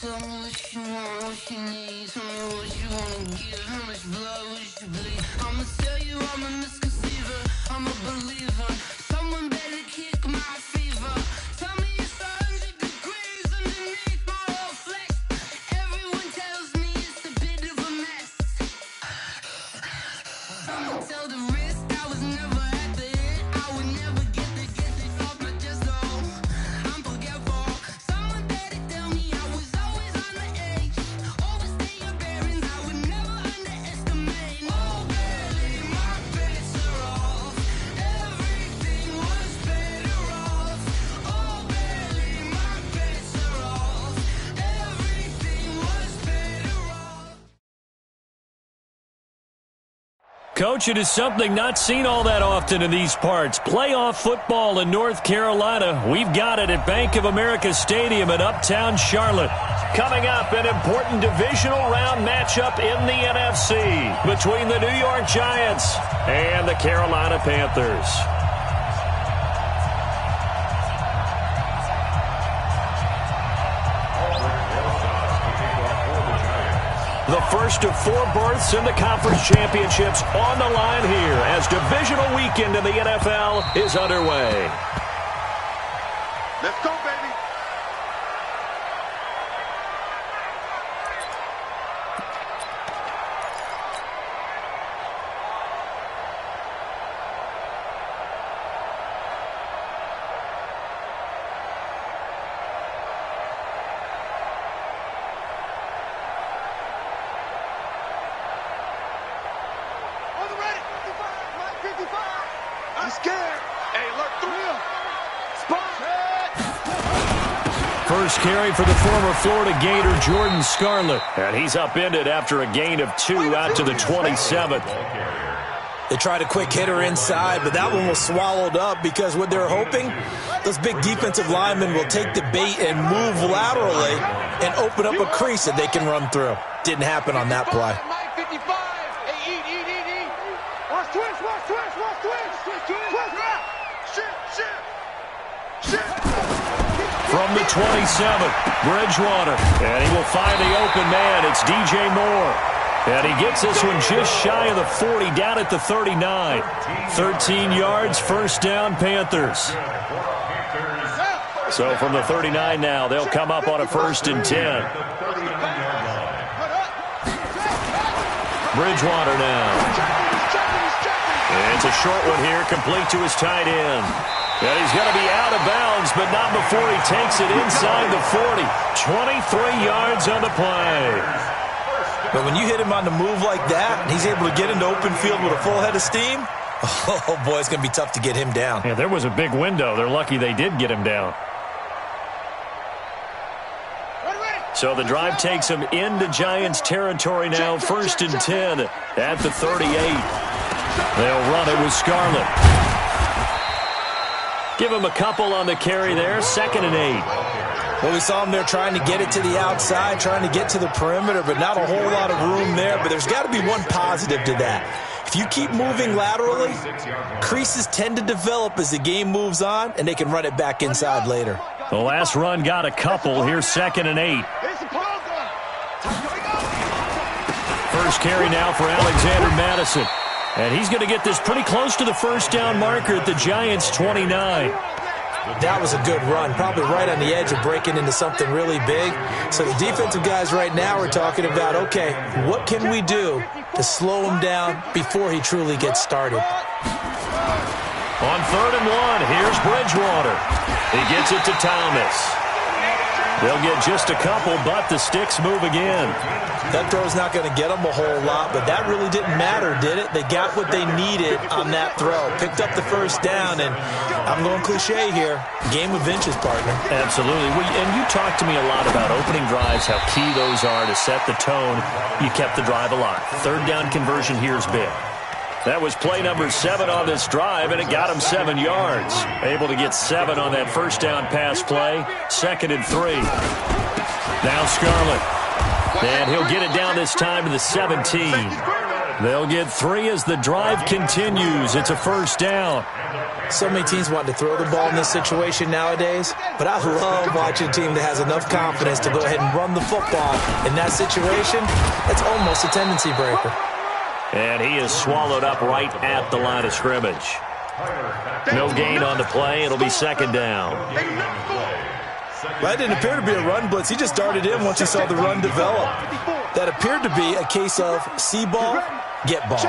Tell me what you want, what you need. Tell me what you wanna give. How much blood would you bleed? I'ma tell you I'm a misconceiver. I'm a believer. Someone better kick my fever. Tell me it's 100 degrees underneath my whole flesh. Everyone tells me it's a bit of a mess. I'ma tell the risk I was never at the end. I would never get this off my chest. Oh, I'm forgetful. Someone better tell me I was always on the edge. Overstay your bearings, I would never underestimate. Oh, barely, my bets are off. Everything was better off. Oh, barely, my bets are off. Everything was better off. Coach, it is something not seen all that often in these parts. Playoff football in North Carolina. We've got it at Bank of America Stadium in Uptown Charlotte. Coming up, an important divisional round matchup in the NFC between the New York Giants and the Carolina Panthers. The first of 4 berths in the conference championships on the line here as divisional weekend in the NFL is underway. Let's go, baby. On the ready. 55. I'm scared. Hey, alert 3. Spot. First carry for the former Florida Gator, Jordan Scarlett. And he's upended after a gain of 2 out to the 27th. They tried a quick hitter inside, but that one was swallowed up because what they're hoping, those big defensive linemen will take the bait and move laterally and open up a crease that they can run through. Didn't happen on that play. Mike 55. Hey, eat. Watch twitch. Shit. From the 27th, Bridgewater. And he will find the open man. It's DJ Moore. And he gets this one just shy of the 40, down at the 39. 13 yards, first down, Panthers. So from the 39 now, they'll come up on a 1st and 10. Bridgewater now. It's a short one here, complete to his tight end. And he's going to be out of bounds, but not before he takes it inside the 40. 23 yards on the play. But when you hit him on the move like that, and he's able to get into open field with a full head of steam, oh boy, it's going to be tough to get him down. Yeah, there was a big window. They're lucky they did get him down. So the drive takes him into Giants territory now, 1st and 10 at the 38. They'll run it with Scarlett. Give him a couple on the carry there, 2nd and 8. Well, we saw him there trying to get it to the outside, trying to get to the perimeter, but not a whole lot of room there. But there's got to be one positive to that. If you keep moving laterally, creases tend to develop as the game moves on, and they can run it back inside later. The last run got a couple. Here's 2nd and 8. First carry now for Alexander Madison. And he's going to get this pretty close to the first down marker at the Giants' 29. That was a good run, probably right on the edge of breaking into something really big. So the defensive guys right now are talking about, okay, what can we do to slow him down before he truly gets started? On 3rd and 1, here's Bridgewater. He gets it to Thomas. They'll get just a couple, but the sticks move again. That throw's not going to get them a whole lot, but that really didn't matter, did it? They got what they needed on that throw. Picked up the first down, and I'm going cliche here. Game of inches, partner. Absolutely. And you talked to me a lot about opening drives, how key those are to set the tone. You kept the drive alive. 3rd down conversion here is big. That was play number 7 on this drive, and it got him 7 yards. Able to get 7 on that first down pass play. 2nd and 3. Now Scarlett. And he'll get it down this time to the 17. They'll get 3 as the drive continues. It's a first down. So many teams want to throw the ball in this situation nowadays, but I love watching a team that has enough confidence to go ahead and run the football. In that situation, it's almost a tendency breaker. And he is swallowed up right at the line of scrimmage. No gain on the play. It'll be second down. That didn't appear to be a run blitz. He just darted in once he saw the run develop. That appeared to be a case of see ball, get ball.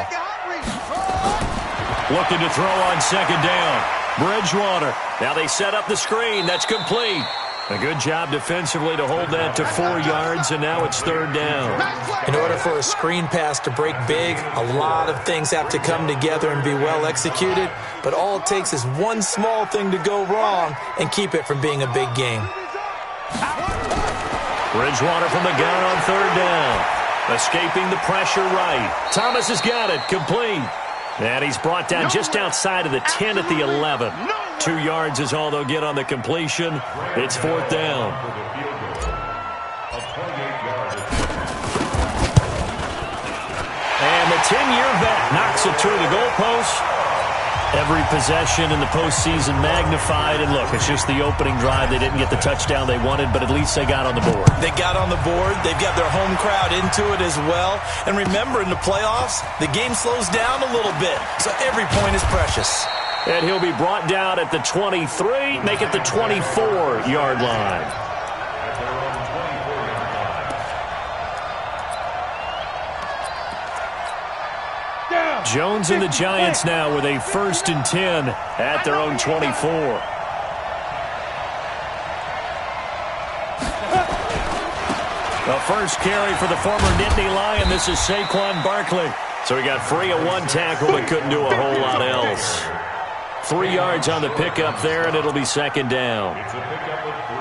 Looking to throw on second down. Bridgewater. Now they set up the screen. That's complete. A good job defensively to hold that to 4 yards, and now it's third down. In order for a screen pass to break big, a lot of things have to come together and be well executed, but all it takes is one small thing to go wrong and keep it from being a big game. Bridgewater from the gun on third down. Escaping the pressure right. Thomas has got it. Complete. And he's brought down just outside of the 10 at the 11. 2 yards is all they'll get on the completion. It's fourth down. And the 10-year vet knocks it through the goalpost. Every possession in the postseason magnified. And look, it's just the opening drive. They didn't get the touchdown they wanted, but at least they got on the board. They got on the board. They've got their home crowd into it as well. And remember, in the playoffs, the game slows down a little bit. So every point is precious. And he'll be brought down at the 23, make it the 24-yard line. Jones and the Giants now with a 1st and 10 at their own 24. The first carry for the former Nittany Lion. This is Saquon Barkley. So he got free of 1 tackle but couldn't do a whole lot else. 3 yards on the pickup there, and it'll be second down.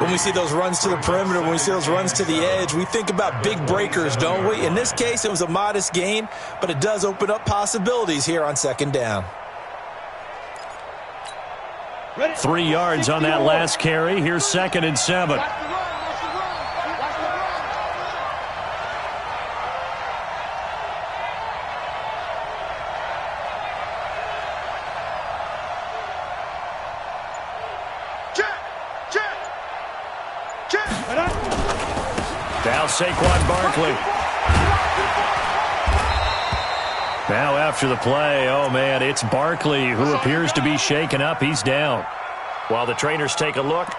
When we see those runs to the perimeter, when we see those runs to the edge, we think about big breakers, don't we? In this case, it was a modest gain, but it does open up possibilities here on second down. 3 yards on that last carry. Here's 2nd and 7. Now Saquon Barkley. Now after the play, oh man, it's Barkley who appears to be shaken up. He's down. While the trainers take a look,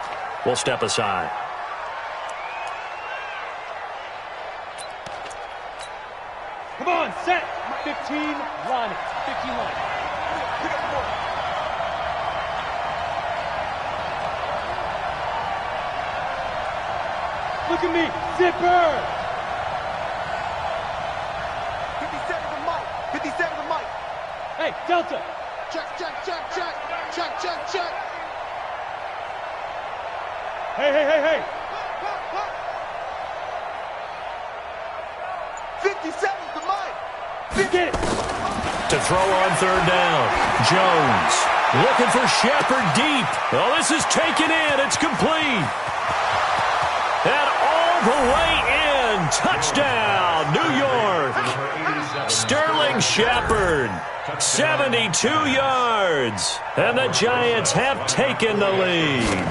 we'll step aside. Come on, set. 15, line. 15 line. Look at me, zipper! 57 to Mike. 57 to Mike. Hey, Delta! Check. Hey! 57 to Mike. Get it! To throw on third down, Jones looking for Shepard deep. Oh, this is taken in. It's complete. And all the way in. Touchdown, New York. Sterling Shepard, 72 yards. And the Giants have taken the lead.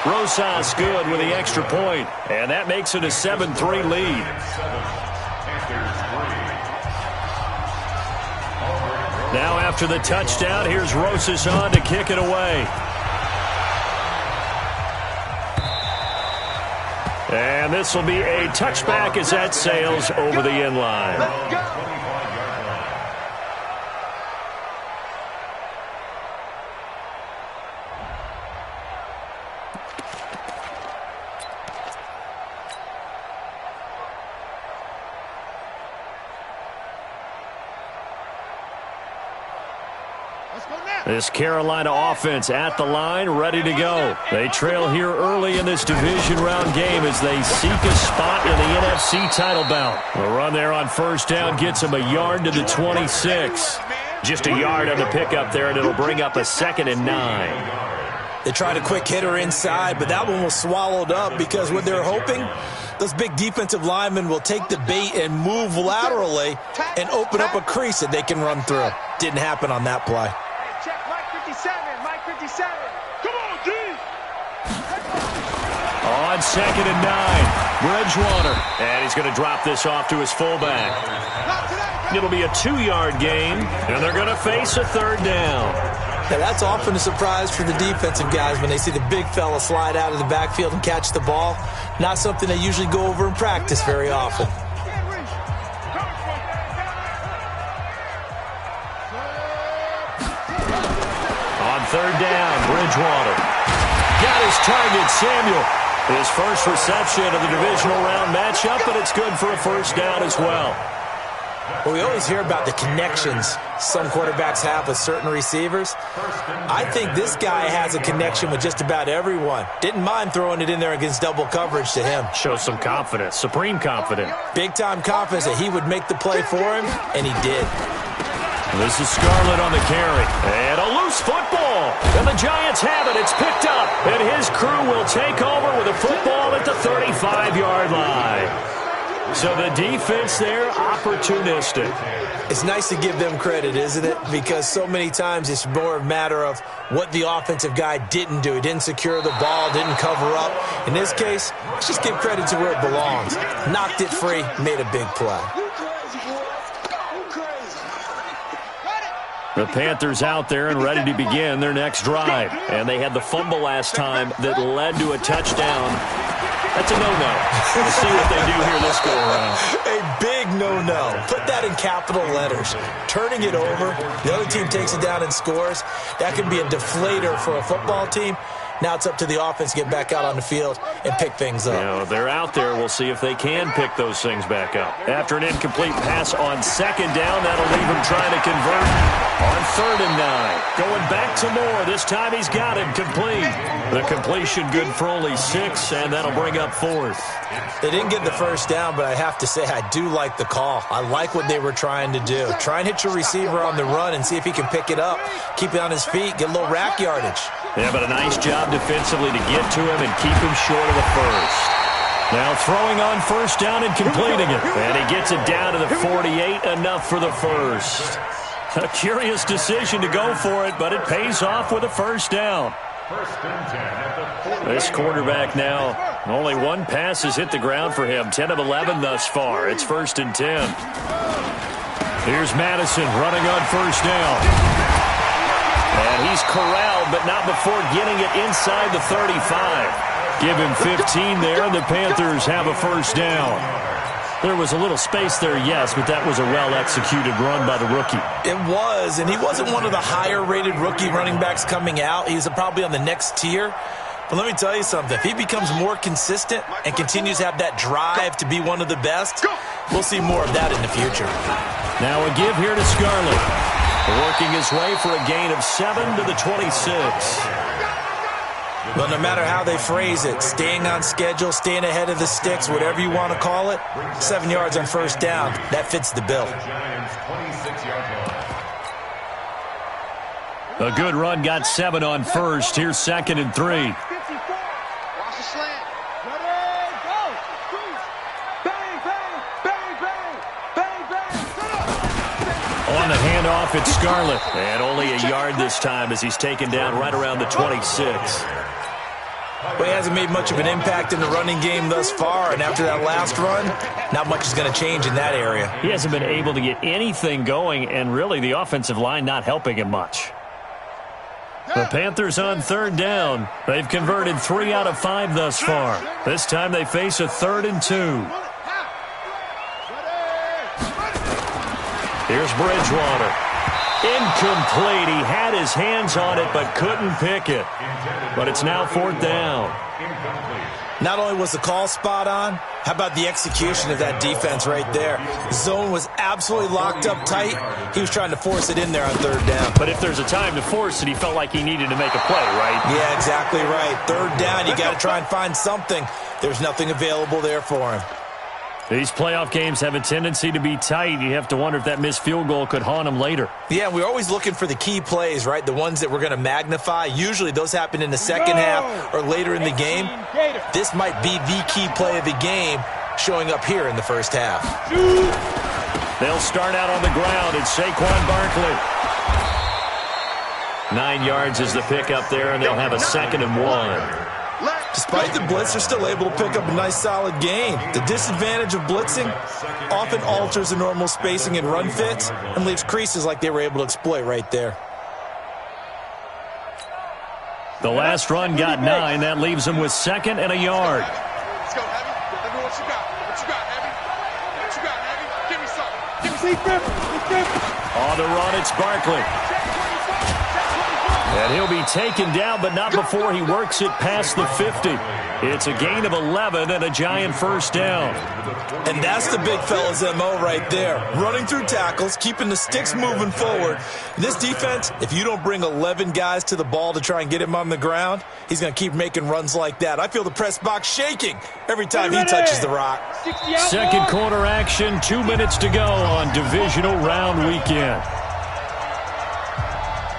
Rosas good with the extra point, and that makes it a 7-3 lead. Now after the touchdown, here's Rosas on to kick it away. And this will be a touchback as that sails over the end line. This Carolina offense at the line, ready to go. They trail here early in this division round game as they seek a spot in the NFC title bout. The run there on first down gets them a yard to the 26. Just a yard on the pickup there, and it'll bring up a 2nd and 9. They tried a quick hitter inside, but that one was swallowed up because what they're hoping Those big defensive linemen will take the bait and move laterally and open up a crease that they can run through. Didn't happen on that play. Check Mike 57, Mike 57. Come on, D! On 2nd and 9, Bridgewater. And he's going to drop this off to his fullback. It'll be a 2-yard gain, and they're going to face a 3rd down. Now, that's often a surprise for the defensive guys when they see the big fella slide out of the backfield and catch the ball. Not something they usually go over in practice very often. On 3rd down, Bridgewater. Got his target, Samuel. His first reception of the divisional round matchup, but it's good for a 1st down as well. Well, we always hear about the connections some quarterbacks have with certain receivers. I think this guy has a connection with just about everyone. Didn't mind throwing it in there against double coverage to him. Shows some confidence, supreme confidence. Big-time confidence that he would make the play for him, and he did. This is Scarlett on the carry. And a loose football. And the Giants have it. It's picked up. And his crew will take over with a football at the 35-yard line. So the defense there, opportunistic. It's nice to give them credit, isn't it? Because so many times it's more a matter of what the offensive guy didn't do. He didn't secure the ball, didn't cover up. In this case, let's just give credit to where it belongs. Knocked it free, made a big play. The Panthers out there and ready to begin their next drive. And they had the fumble last time that led to a touchdown. That's a no-no. We'll see what they do here this go-around. A big no-no. Put that in capital letters. Turning it over, the other team takes it down and scores. That can be a deflator for a football team. Now it's up to the offense to get back out on the field and pick things up. You know, they're out there. We'll see if they can pick those things back up. After an incomplete pass on 2nd down, that'll leave him trying to convert on 3rd and 9. Going back to Moore. This time he's got him complete. The completion good for only 6, and that'll bring up 4th. They didn't get the 1st down, but I have to say I do like the call. I like what they were trying to do. Try and hit your receiver on the run and see if he can pick it up, keep it on his feet, get a little rack yardage. Yeah, but a nice job defensively to get to him and keep him short of the 1st. Now throwing on 1st down and completing it. And he gets it down to the 48, enough for the 1st. A curious decision to go for it, but it pays off with a 1st down. This quarterback now, only one pass has hit the ground for him. 10 of 11 thus far. It's 1st and 10. Here's Madison running on 1st down. And he's corralled, but not before getting it inside the 35. Give him 15 there, and the Panthers have a 1st down. There was a little space there, yes, but that was a well-executed run by the rookie. It was, and he wasn't one of the higher-rated rookie running backs coming out. He's probably on the next tier. But let me tell you something. If he becomes more consistent and continues to have that drive to be one of the best, we'll see more of that in the future. Now a give here to Scarlett. Working his way for a gain of 7 to the 26. Well, no matter how they phrase it, staying on schedule, staying ahead of the sticks, whatever you want to call it, 7 yards on 1st down, that fits the bill. A good run got 7 on 1st. Here's 2nd and 3. Watch the slant. Ready, go! Bang, bang, bang, bang, bang, bang. On the handoff, it's Scarlett. And only a yard this time as he's taken down right around the 26. Well, he hasn't made much of an impact in the running game thus far, and after that last run, not much is going to change in that area. He hasn't been able to get anything going, and really the offensive line not helping him much. The Panthers on 3rd down. They've converted 3 out of 5 thus far. This time they face a 3rd and 2. Here's Bridgewater. Incomplete. He had his hands on it but couldn't pick it. But it's now 4th down. Not only was the call spot on, how about the execution of that defense right there? Zone was absolutely locked up tight. He was trying to force it in there on 3rd down. But if there's a time to force it, he felt like he needed to make a play, right? Yeah, exactly right. 3rd down, you got to try and find something. There's nothing available there for him. These playoff games have a tendency to be tight. You have to wonder if that missed field goal could haunt them later. Yeah, we're always looking for the key plays, right? The ones that we're going to magnify. Usually those happen in the second half or later in the game. This might be the key play of the game showing up here in the first half. They'll start out on the ground. It's Saquon Barkley. 9 yards is the pickup there, and they'll have a 2nd and 1. Despite the blitz, they're still able to pick up a nice, solid gain. The disadvantage of blitzing often alters the normal spacing and run fits and leaves creases like they were able to exploit right there. The last run got 9. That leaves them with 2nd and a yard. Let's go, Heavy. Let me know what you got. What you got, Heavy? What you got, Heavy? Give me something. Give me something. On the run, it's Barkley. And he'll be taken down, but not before he works it past the 50. It's a gain of 11 and a giant first down. And that's the big fella's MO right there. Running through tackles, keeping the sticks moving forward. This defense, if you don't bring 11 guys to the ball to try and get him on the ground, he's going to keep making runs like that. I feel the press box shaking every time he touches the rock. Second quarter action, 2 minutes to go on divisional round weekend.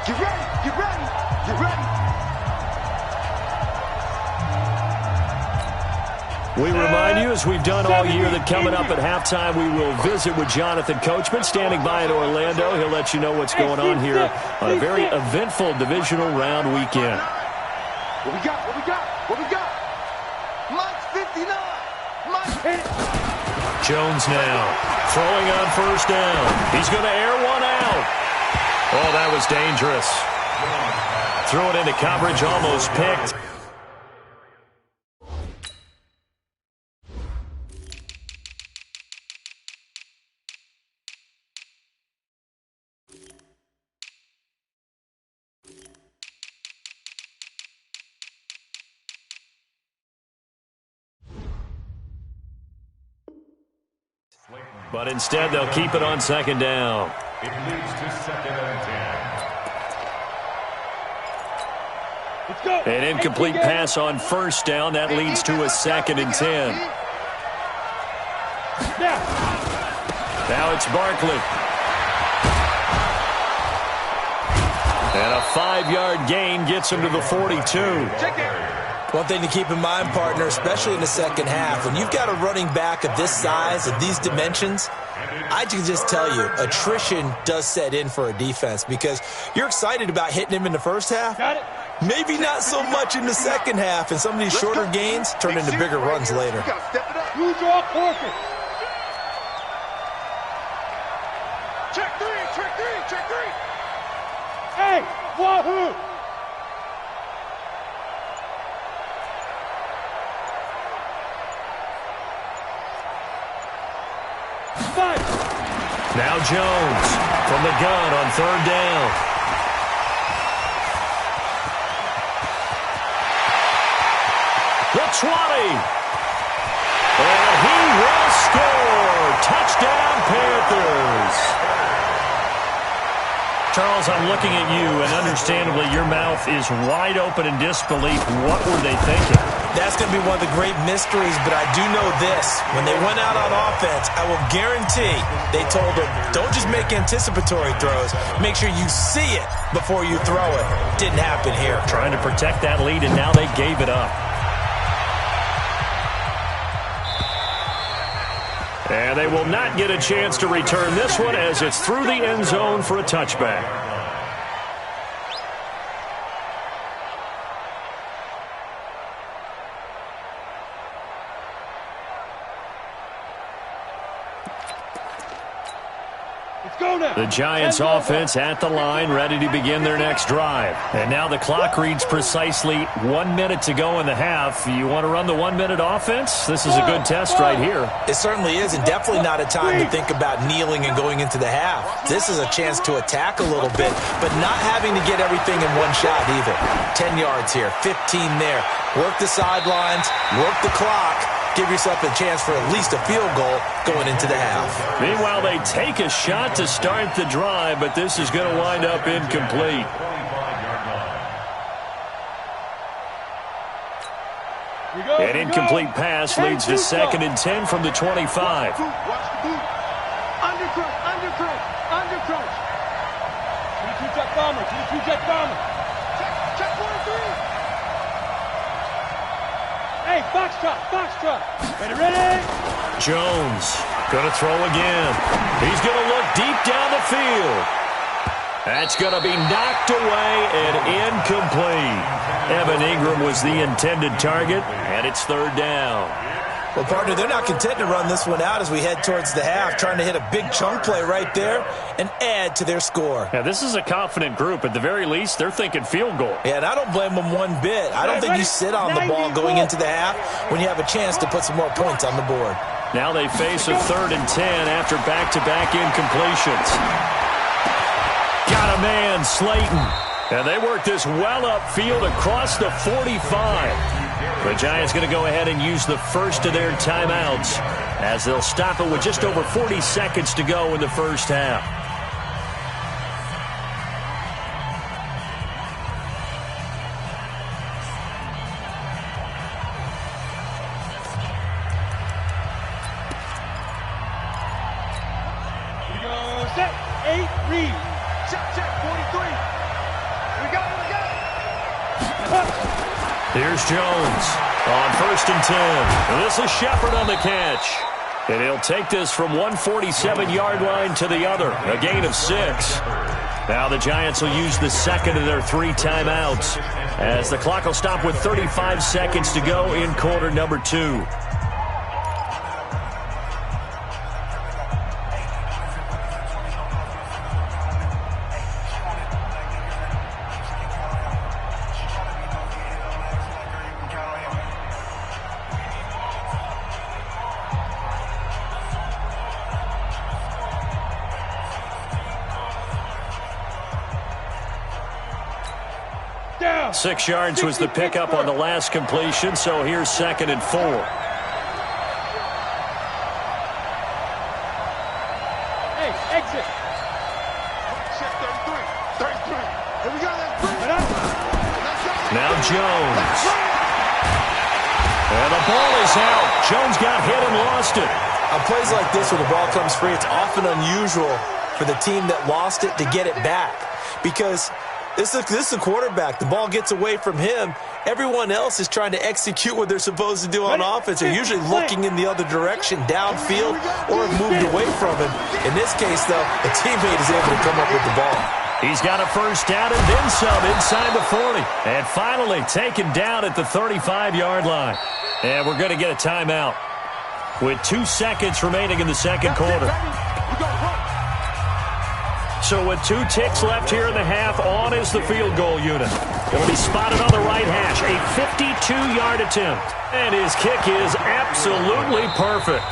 Get ready. Get ready. Get ready. We remind you, as we've done all year, that coming up at halftime, we will visit with Jonathan Coachman, standing by in Orlando. He'll let you know what's going on here on a very eventful divisional round weekend. What we got? What we got? What we got? Mike's 59. Mike. Jones now throwing on first down. He's going to air one out. Oh, that was dangerous. Throw it into coverage, almost picked. But instead, they'll keep it on 2nd down. It leads to 2nd and 10. Let's go. An incomplete pass on first down. That leads to a 2nd and 10. Now it's Barkley. And a 5-yard gain gets him to the 42. One thing to keep in mind, partner, especially in the second half, when you've got a running back of this size, of these dimensions, I can just tell you, attrition does set in for a defense because you're excited about hitting him in the first half. Maybe not so much in the second half, and some of these shorter gains turn into bigger runs later. You draw corker. Check three. Check three. Check three. Hey, wahoo! Now Jones from the gun on 3rd down. The 20. And he will score. Touchdown, Panthers. Charles, I'm looking at you, and understandably your mouth is wide open in disbelief. What were they thinking? That's going to be one of the great mysteries, but I do know this. When they went out on offense, I will guarantee they told them, don't just make anticipatory throws. Make sure you see it before you throw it. Didn't happen here. Trying to protect that lead, and now they gave it up. And they will not get a chance to return this one as it's through the end zone for a touchback. The Giants offense at the line, ready to begin their next drive. And now the clock reads precisely 1 minute to go in the half. You want to run the 1 minute offense? This is a good test right here. It certainly is, and definitely not a time to think about kneeling and going into the half. This is a chance to attack a little bit, but not having to get everything in one shot either. 10 yards here, 15 there. Work the sidelines, work the clock. Give yourself a chance for at least a field goal going into the half. Meanwhile, they take a shot to start the drive, but this is going to wind up incomplete. An incomplete pass leads to 2nd and 10 from the 25. Watch the boot. Undercrunch. 22-jet bomber. Check 1-3. Hey, Foxtrot. Ready? Jones going to throw again. He's going to look deep down the field. That's going to be knocked away and incomplete. Evan Ingram was the intended target, and it's 3rd down. Well, partner, they're not content to run this one out as we head towards the half, trying to hit a big chunk play right there and add to their score. Yeah, this is a confident group. At the very least, they're thinking field goal. Yeah, and I don't blame them one bit. I don't think you sit on the ball going into the half when you have a chance to put some more points on the board. Now they face a 3rd and 10 after back-to-back incompletions. Got a man, Slayton. And they work this well upfield across the 45. The Giants going to go ahead and use the first of their timeouts as they'll stop it with just over 40 seconds to go in the first half. Set. 8, read. Check. 43. We got it. Here's Jones on 1st and 10. This is Shepard on the catch. And he'll take this from 147-yard line to the other, a gain of 6. Now the Giants will use the second of their 3 timeouts as the clock will stop with 35 seconds to go in quarter number 2. Down. 6 yards was the pickup on the last completion, so here's 2nd and 4. Hey, exit. Check 33. Here we go. Now Jones. And the ball is out. Jones got hit and lost it. On plays like this where the ball comes free, it's often unusual for the team that lost it to get it back because this is a quarterback. The ball gets away from him. Everyone else is trying to execute what they're supposed to do on offense. They're usually looking in the other direction, downfield, or have moved away from him. In this case, though, a teammate is able to come up with the ball. He's got a first down and then some inside the 40. And finally taken down at the 35-yard line. And we're going to get a timeout with 2 seconds remaining in the second quarter. So with 2 ticks left here in the half, on is the field goal unit. It'll be spotted on the right hash, a 52-yard attempt. And his kick is absolutely perfect.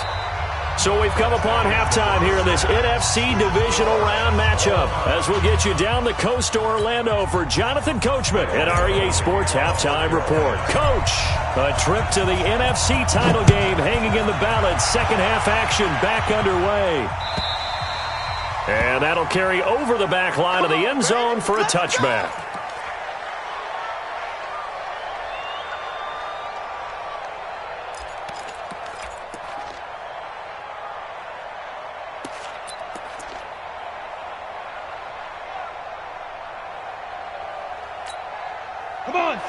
So we've come upon halftime here in this NFC Divisional Round matchup as we'll get you down the coast to Orlando for Jonathan Coachman at our EA Sports Halftime Report. Coach, a trip to the NFC title game hanging in the balance. Second half action back underway. And that'll carry over the back line of the end zone for a touchback.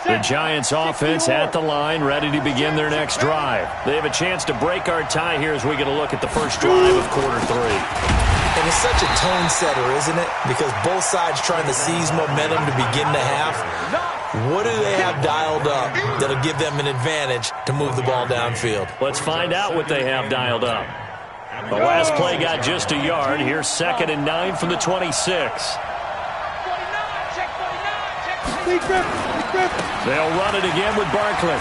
The Giants offense at the line, ready to begin their next drive. They have a chance to break our tie here as we get a look at the first drive of quarter 3. And it's such a tone setter, isn't it? Because both sides trying to seize momentum to begin the half. What do they have dialed up that'll give them an advantage to move the ball downfield? Let's find out what they have dialed up. The last play got just a yard. Here's 2nd and 9 from the 26. They'll run it again with Barkley.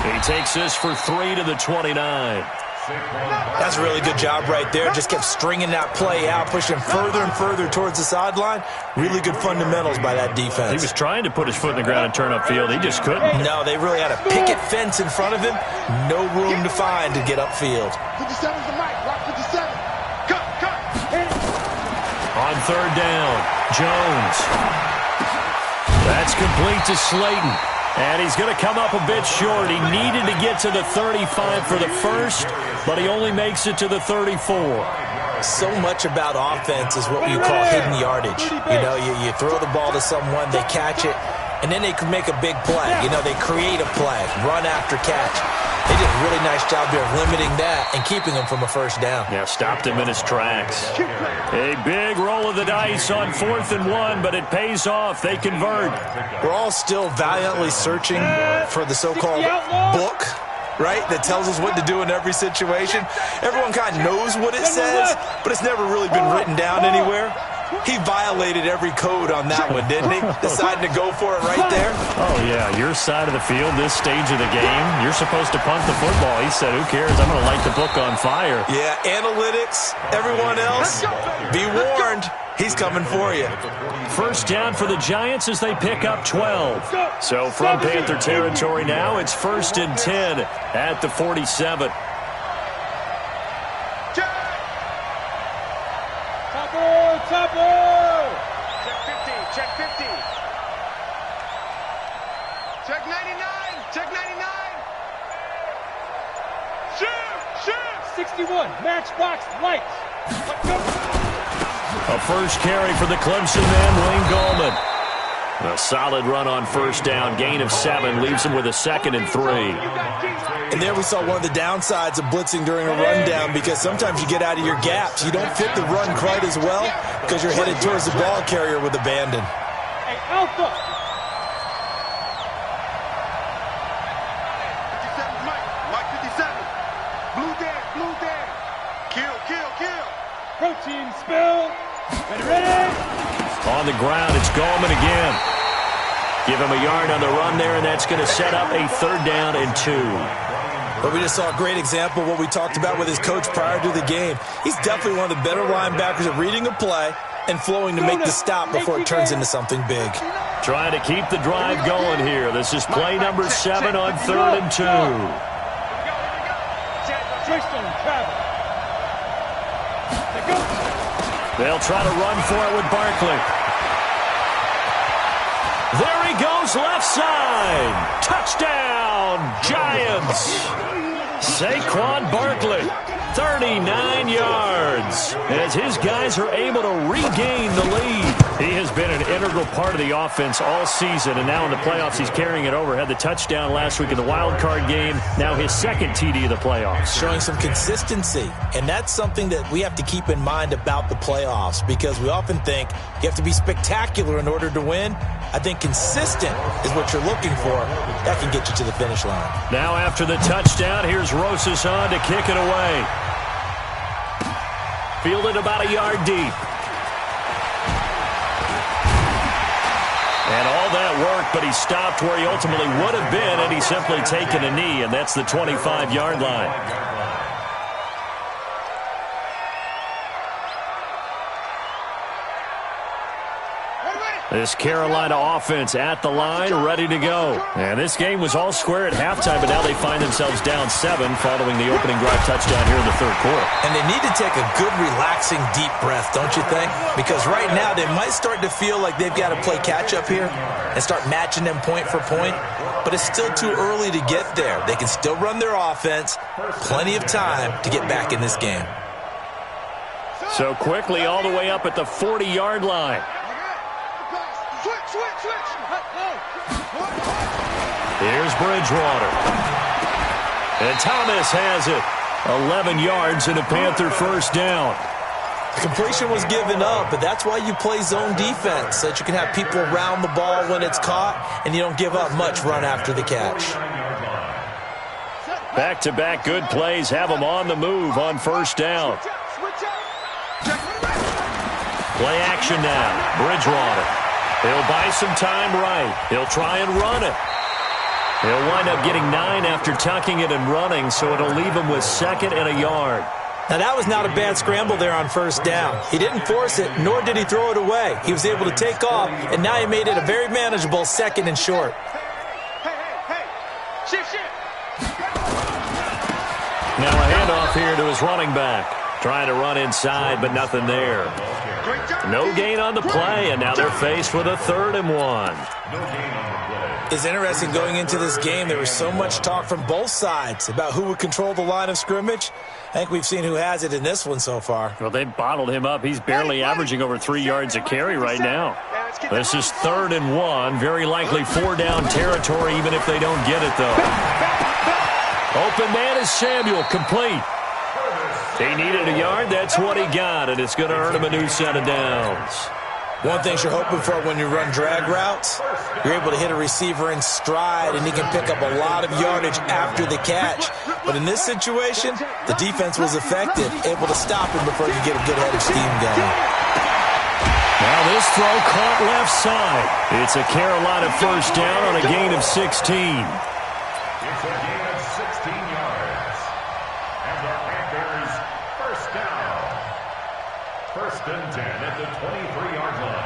He takes this for 3 to the 29. That's a really good job right there. Just kept stringing that play out, pushing further and further towards the sideline. Really good fundamentals by that defense. He was trying to put his foot in the ground and turn upfield. He just couldn't. No, they really had a picket fence in front of him. No room to find to get upfield. 57's the mic. Rock 57. Cut. On 3rd down, Jones. That's complete to Slayton. And he's going to come up a bit short. He needed to get to the 35 for the first, but he only makes it to the 34. So much about offense is what you call hidden yardage. You know, you throw the ball to someone, they catch it, and then they can make a big play. You know, they create a play, run after catch. They did a really nice job there of limiting that and keeping him from a first down. Yeah, stopped him in his tracks. A big roll of the dice on 4th and 1, but it pays off. They convert. We're all still valiantly searching for the so-called book, right, that tells us what to do in every situation. Everyone kind of knows what it says, but it's never really been written down anywhere. He violated every code on that one, didn't he? Deciding to go for it right there. Oh, yeah, your side of the field, this stage of the game, you're supposed to punt the football. He said, who cares? I'm going to light the book on fire. Yeah, analytics, everyone else, be warned. He's coming for you. First down for the Giants as they pick up 12. So from Panther territory now, it's 1st and 10 at the 47. Topper! Check 50, check 50. Check 99, check 99. Shoot! 61, matchbox lights. A first carry for the Clemson man, Wayne Gallman. A solid run on first down. Gain of 7 leaves him with a 2nd and 3. And there we saw one of the downsides of blitzing during a rundown, because sometimes you get out of your gaps. You don't fit the run quite as well because you're headed towards the ball carrier with abandon. Hey, Alpha! 57, Mike 57. Blue dead. Kill. Protein spill. Ready? On the ground, it's Gallman again. Give him a yard on the run there, and that's going to set up a 3rd down and 2. But we just saw a great example of what we talked about with his coach prior to the game. He's definitely one of the better linebackers at reading a play and flowing to make the stop before it turns into something big. Trying to keep the drive going here. This is play number 7 on 3rd and 2. Tristan Travis. They'll try to run for it with Barkley. There he goes, left side. Touchdown, Giants. Saquon Barkley, 39 yards, as his guys are able to regain the lead. He has been an integral part of the offense all season, and now in the playoffs he's carrying it over. Had the touchdown last week in the wild card game, now his 2nd TD of the playoffs. Showing some consistency, and that's something that we have to keep in mind about the playoffs, because we often think you have to be spectacular in order to win. I think consistent is what you're looking for. That can get you to the finish line. Now after the touchdown, here's Rosas on to kick it away. Fielded about a yard deep. And all that work, but he stopped where he ultimately would have been had he simply taken a knee, and that's the 25-yard line. This Carolina offense at the line, ready to go. And this game was all square at halftime, but now they find themselves down 7 following the opening drive touchdown here in the 3rd quarter. And they need to take a good, relaxing, deep breath, don't you think? Because right now they might start to feel like they've got to play catch-up here and start matching them point for point. But it's still too early to get there. They can still run their offense. Plenty of time to get back in this game. So quickly all the way up at the 40-yard line. Switch. Here's Bridgewater. And Thomas has it. 11 yards and a Panther first down. The completion was given up, but that's why you play zone defense, so that you can have people around the ball when it's caught, and you don't give up much run after the catch. Back-to-back good plays have them on the move on first down. Play action now. Bridgewater. He'll buy some time right. He'll try and run it. He'll wind up getting 9 after tucking it and running, so it'll leave him with 2nd and a yard. Now, that was not a bad scramble there on first down. He didn't force it, nor did he throw it away. He was able to take off, and now he made it a very manageable 2nd and short. Hey. Shift. Now a handoff here to his running back. Trying to run inside, but nothing there. No gain on the play, and now they're faced with a 3rd and 1. It's interesting going into this game. There was so much talk from both sides about who would control the line of scrimmage. I think we've seen who has it in this one so far. Well, they bottled him up. He's barely averaging over 3 yards a carry right now. This is 3rd and 1. Very likely 4-down territory, even if they don't get it, though. Open man is Samuel, complete. He needed a yard. That's what he got, and it's going to earn him a new set of downs. One thing you're hoping for when you run drag routes, you're able to hit a receiver in stride, and he can pick up a lot of yardage after the catch. But in this situation, the defense was effective, able to stop him before you get a good head of steam going. Now this throw caught left side. It's a Carolina 1st down on a gain of 16. It's a gain of 16 yards. And the Panthers 1st down. 1st and 10 at the 23-yard line.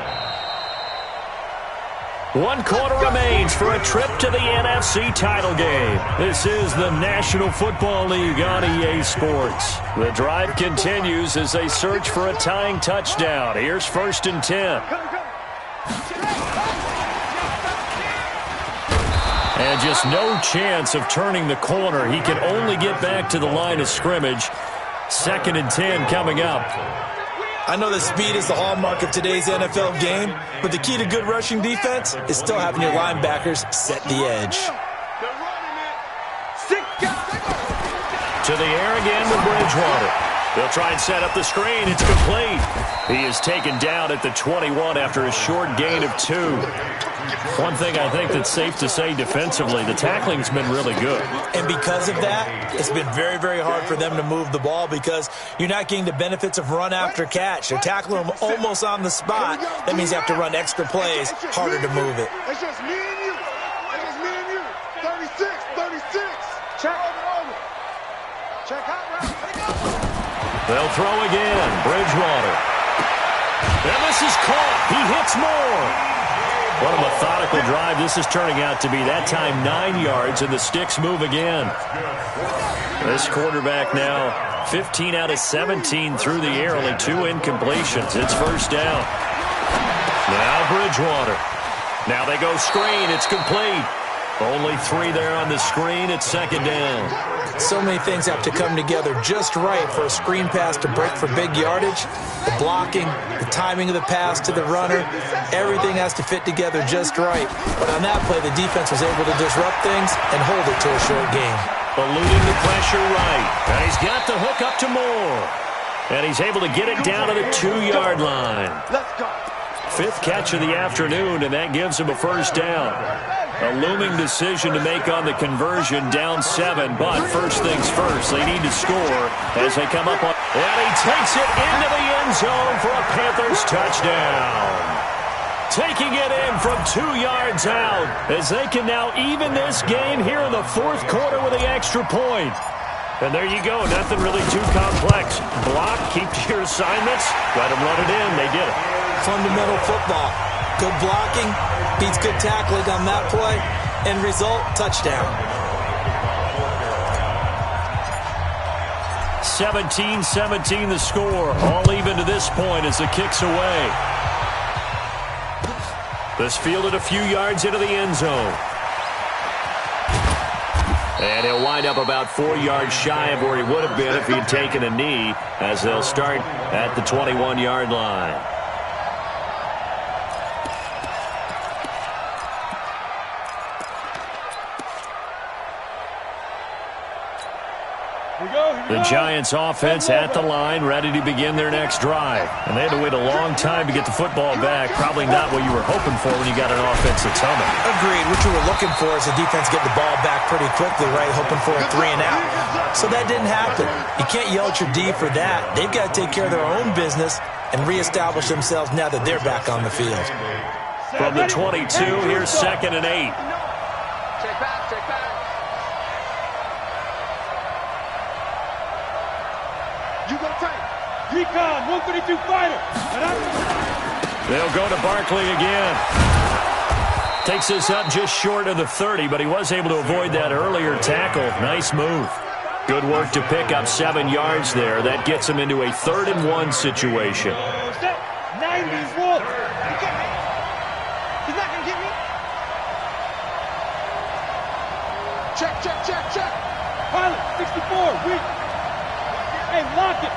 1 quarter remains for a trip to the NFC title game. This is the National Football League on EA Sports. The drive continues as they search for a tying touchdown. Here's 1st and 10. And just no chance of turning the corner. He can only get back to the line of scrimmage. 2nd and 10 coming up. I know that speed is the hallmark of today's NFL game, but the key to good rushing defense is still having your linebackers set the edge. To the air again with Bridgewater. They'll try and set up the screen. It's complete. He is taken down at the 21 after a short gain of 2. One thing I think that's safe to say defensively, the tackling's been really good. And because of that, it's been very, very hard for them to move the ball because you're not getting the benefits of run after catch. They're tackling them almost on the spot. That means you have to run extra plays, harder to move it. It's just me and you. It's just me and you. 36, 36. Check over. Check out route. They'll throw again. Bridgewater. And this is caught. He hits more. What a methodical drive this is turning out to be. That time 9 yards, and the sticks move again. This quarterback now 15 out of 17 through the air, only 2 incompletions. It's 1st down. Now Bridgewater. Now they go screen. It's complete. Only 3 there on the screen. It's 2nd down. So many things have to come together just right for a screen pass to break for big yardage. The blocking, the timing of the pass to the runner, everything has to fit together just right. But on that play, the defense was able to disrupt things and hold it to a short game. Eluding the pressure right. And he's got the hook up to Moore. And he's able to get it down to the 2-yard line. 5th catch of the afternoon, and that gives him a 1st down. A looming decision to make on the conversion, down 7, but first things first, they need to score as they come up on. And he takes it into the end zone for a Panthers touchdown. Taking it in from 2 yards out as they can now even this game here in the 4th quarter with the extra point. And there you go, nothing really too complex. Block, keep to your assignments, let them run it in. They did it. Fundamental football. Good blocking, beats good tackling on that play, end result, touchdown. 17-17 the score, all even to this point as the kick's away. This fielded a few yards into the end zone. And he'll wind up about 4 yards shy of where he would have been if he'd taken a knee, as they'll start at the 21-yard line. The Giants offense at the line, ready to begin their next drive. And they had to wait a long time to get the football back. Probably not what you were hoping for when you got an offense that's humming. Agreed. What you were looking for is the defense get the ball back pretty quickly, right? Hoping for a 3 and out. So that didn't happen. You can't yell at your D for that. They've got to take care of their own business and reestablish themselves now that they're back on the field. From the 22, here's 2nd and 8. Check back, check back. You go tight. Recon, 132 fighter. They'll go to Barkley again. Takes this up just short of the 30, but he was able to avoid that earlier tackle. Nice move. Good work to pick up 7 yards there. That gets him into a 3rd and 1 situation. Set. 90s Wolf. You get me? He's not going to get me? Check, check, check, check. Pilot, 64, weak. Hey, lock it.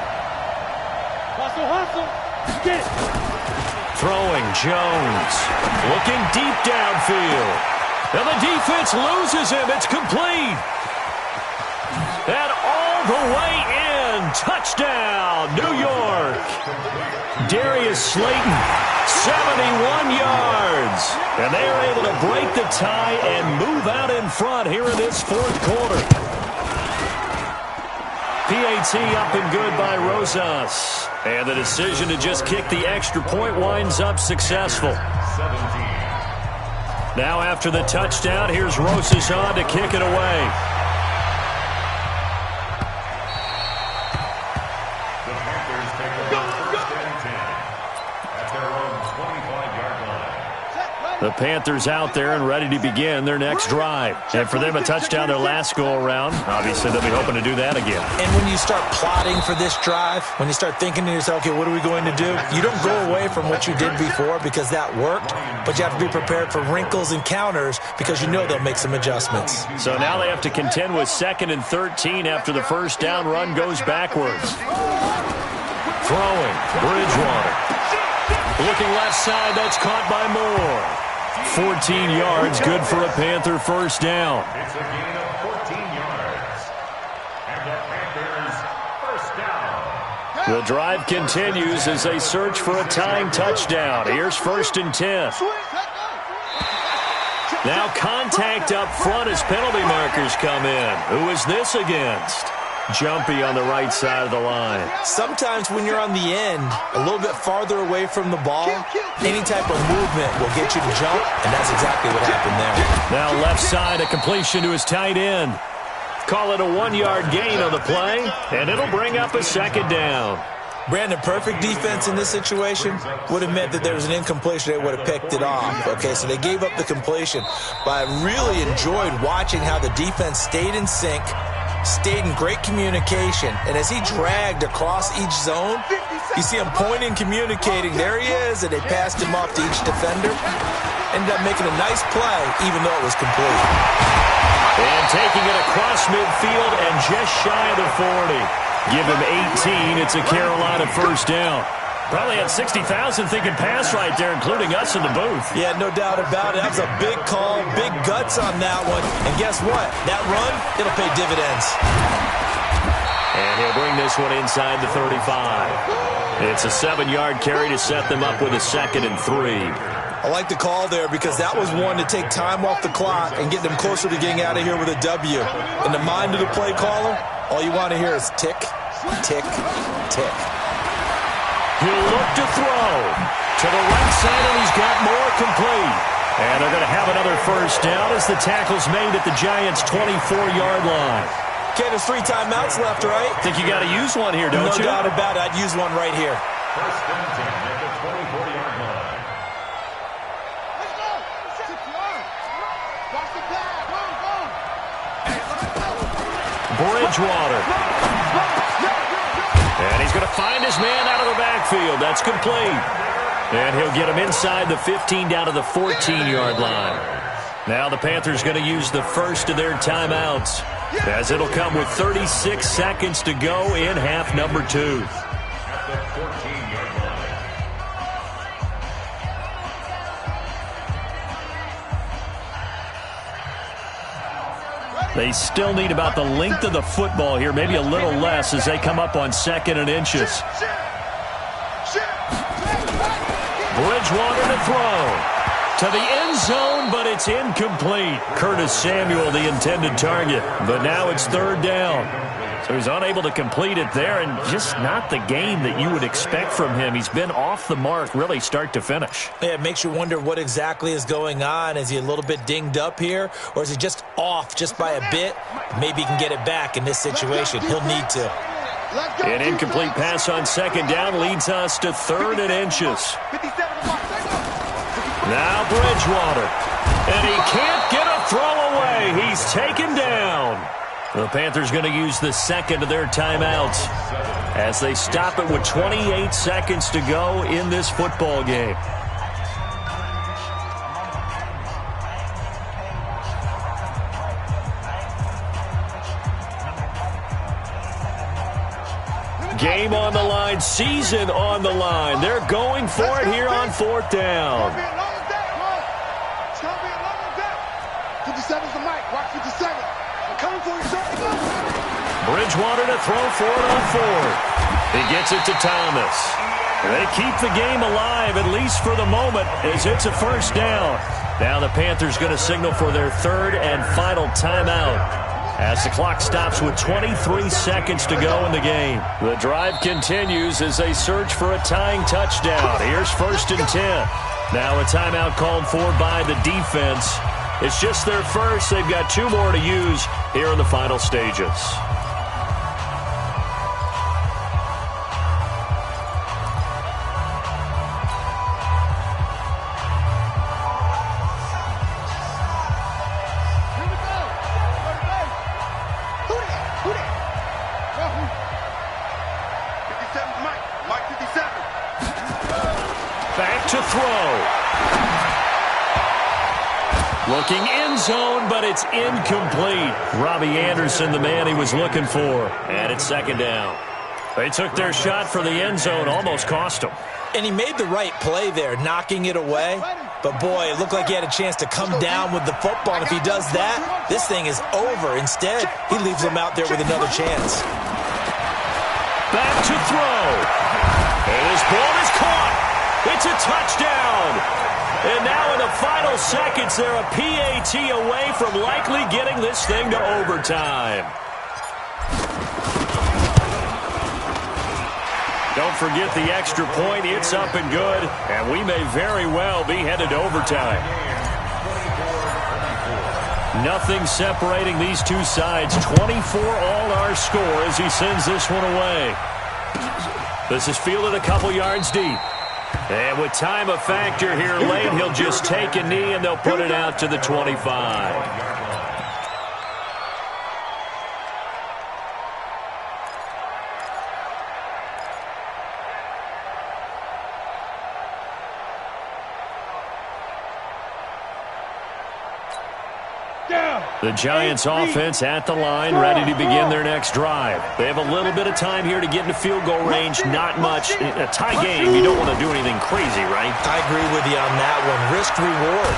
Hustle. Get it. Throwing Jones. Looking deep downfield. And the defense loses him. It's complete. And all the way in. Touchdown, New York. Darius Slayton, 71 yards. And they are able to break the tie and move out in front here in this 4th quarter. PAT up and good by Rosas. And the decision to just kick the extra point winds up successful. Now after the touchdown, here's Rosas on to kick it away. The Panthers take over 1st and 10 at their own 25-yard line. The Panthers out there and ready to begin their next drive. And for them, a touchdown their last go-around. Obviously, they'll be hoping to do that again. And when you start plotting for this drive, when you start thinking to yourself, okay, what are we going to do? You don't go away from what you did before because that worked, but you have to be prepared for wrinkles and counters because you know they'll make some adjustments. So now they have to contend with 2nd and 13 after the first down run goes backwards. Throwing, Bridgewater. Looking left side, that's caught by Moore. 14 yards, good for a Panther first down. It's a gain of 14 yards. And the Panthers first down. The drive continues as they search for a tying touchdown. Here's 1st and 10. Now contact up front as penalty markers come in. Who is this against? Jumpy on the right side of the line. Sometimes when you're on the end, a little bit farther away from the ball, any type of movement will get you to jump, and that's exactly what happened there. Now left side, a completion to his tight end. Call it a 1-yard gain on the play, and it'll bring up a 2nd down. Brandon, perfect defense in this situation would have meant that there was an incompletion. They would have picked it off. Okay, so they gave up the completion. But I really enjoyed watching how the defense stayed in sync, stayed in great communication, and as he dragged across each zone, you see him pointing, communicating. There he is, and they passed him off to each defender. Ended up making a nice play, even though it was complete. And taking it across midfield and just shy of the 40. Give him 18. It's a Carolina first down. Probably had 60,000 thinking pass right there, including us in the booth. Yeah, no doubt about it. That was a big call, big guts on that one. And guess what? That run, it'll pay dividends. And he'll bring this one inside the 35. It's a 7-yard carry to set them up with a 2nd and 3. I like the call there because that was one to take time off the clock and get them closer to getting out of here with a W. In the mind of the play caller, all you want to hear is tick, tick, tick. He'll look to throw to the right side, and he's got more complete. And they're going to have another first down as the tackle's made at the Giants' 24-yard line. Okay, there's 3 timeouts left, right? Think you got to use one here, don't you? No doubt about it. I'd use one right here. 1st and 10 at the 24-yard line. Let's go. 6 yards. Watch the pad. Go. Bridgewater. And he's going to find his man out of the backfield. That's complete. And he'll get him inside the 15 down to the 14-yard line. Now the Panthers going to use the first of their timeouts, as it'll come with 36 seconds to go in half number 2. At the 14-yard line. They still need about the length of the football here, maybe a little less as they come up on 2nd and inches. Bridgewater to throw. To the end zone, but it's incomplete. Curtis Samuel, the intended target. But now it's 3rd down. So he's unable to complete it there, and just not the game that you would expect from him. He's been off the mark, really, start to finish. Yeah, it makes you wonder what exactly is going on. Is he a little bit dinged up here, or is he just off just by a bit? Maybe he can get it back in this situation. He'll need to. An incomplete pass on 2nd down leads us to 3rd and inches. Now Bridgewater. And he can't get a throw away. He's taken down. The Panthers going to use the second of their timeouts as they stop it with 28 seconds to go in this football game. Game on the line, season on the line. They're going for it here on fourth down. It's going to be a long day. 57's the mic. Watch 57. I'm coming for you, sir. Bridgewater to throw for it on fourth. He gets it to Thomas. They keep the game alive, at least for the moment, as it's a first down. Now the Panthers going to signal for their third and final timeout as the clock stops with 23 seconds to go in the game. The drive continues as they search for a tying touchdown. Here's first and 10. Now a timeout called for by the defense. It's just their first. They've got two more to use here in the final stages. Back to throw. Looking end zone, but it's incomplete. Robbie Anderson, the man he was looking for. And it's second down. They took their shot for the end zone, almost cost him. And he made the right play there, knocking it away. But, boy, it looked like he had a chance to come down with the football. And if he does that, this thing is over. Instead, he leaves him out there with another chance. Back to throw. And his ball is caught. It's a touchdown. And now in the final seconds, they're a PAT away from likely getting this thing to overtime. Don't forget the extra point. It's up and good. And we may very well be headed to overtime. Nothing separating these two sides. 24 all our score as he sends this one away. This is fielded a couple yards deep. And with time a factor here late, he'll just take a knee and they'll put it out to the 25. The Giants offense at the line, ready to begin their next drive. They have a little bit of time here to get into field goal range, not much. A tie game, you don't want to do anything crazy, right? I agree with you on that one. Risk reward.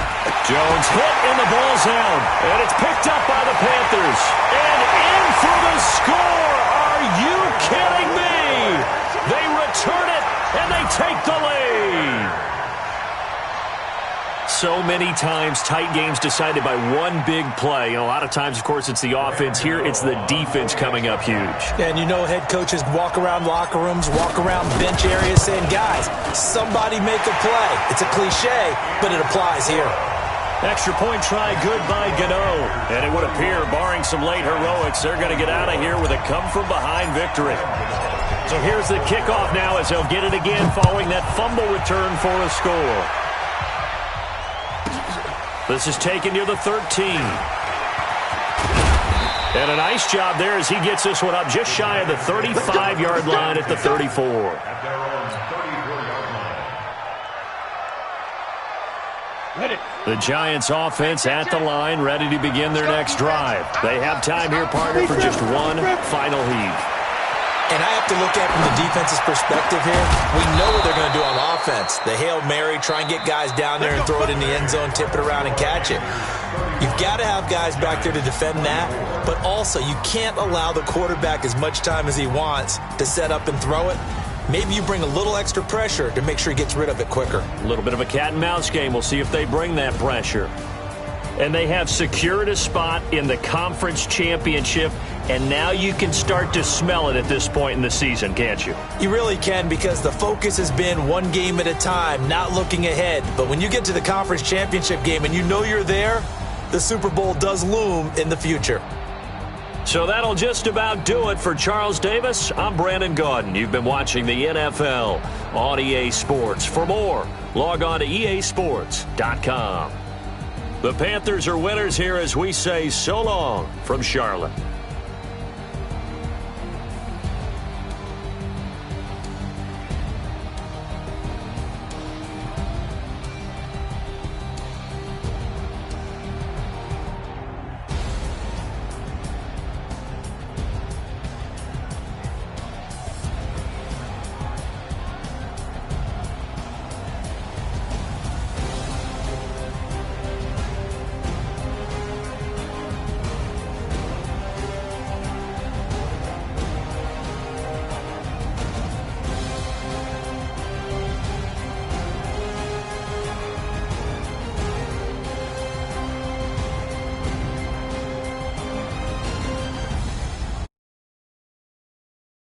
Jones hit and the ball's out. And it's picked up by the Panthers. And in for the score. Are you kidding me? They return it and they take the lead. So many times, tight games decided by one big play. A lot of times, of course, it's the offense. Here, it's the defense coming up huge. And you know head coaches walk around locker rooms, walk around bench areas saying, guys, somebody make a play. It's a cliche, but it applies here. Extra point try good by Gano. And it would appear, barring some late heroics, they're going to get out of here with a come-from-behind victory. So here's the kickoff now as they'll get it again following that fumble return for a score. This is taken near the 13. And a nice job there as he gets this one up just shy of the 35-yard line at the 34. The Giants offense at the line, ready to begin their next drive. They have time here, partner, for just one final heave. And I have to look at it from the defense's perspective here. We know what they're going to do on offense. The Hail Mary, try and get guys down there and throw it in the end zone, tip it around and catch it. You've got to have guys back there to defend that, but also you can't allow the quarterback as much time as he wants to set up and throw it. Maybe you bring a little extra pressure to make sure he gets rid of it quicker. A little bit of a cat and mouse game. We'll see if they bring that pressure. And they have secured a spot in the conference championship, and now you can start to smell it at this point in the season, can't you? You really can, because the focus has been one game at a time, not looking ahead. But when you get to the conference championship game and you know you're there, the Super Bowl does loom in the future. So that'll just about do it for Charles Davis. I'm Brandon Gaudin. You've been watching the NFL on EA Sports. For more, log on to easports.com. The Panthers are winners here as we say so long from Charlotte.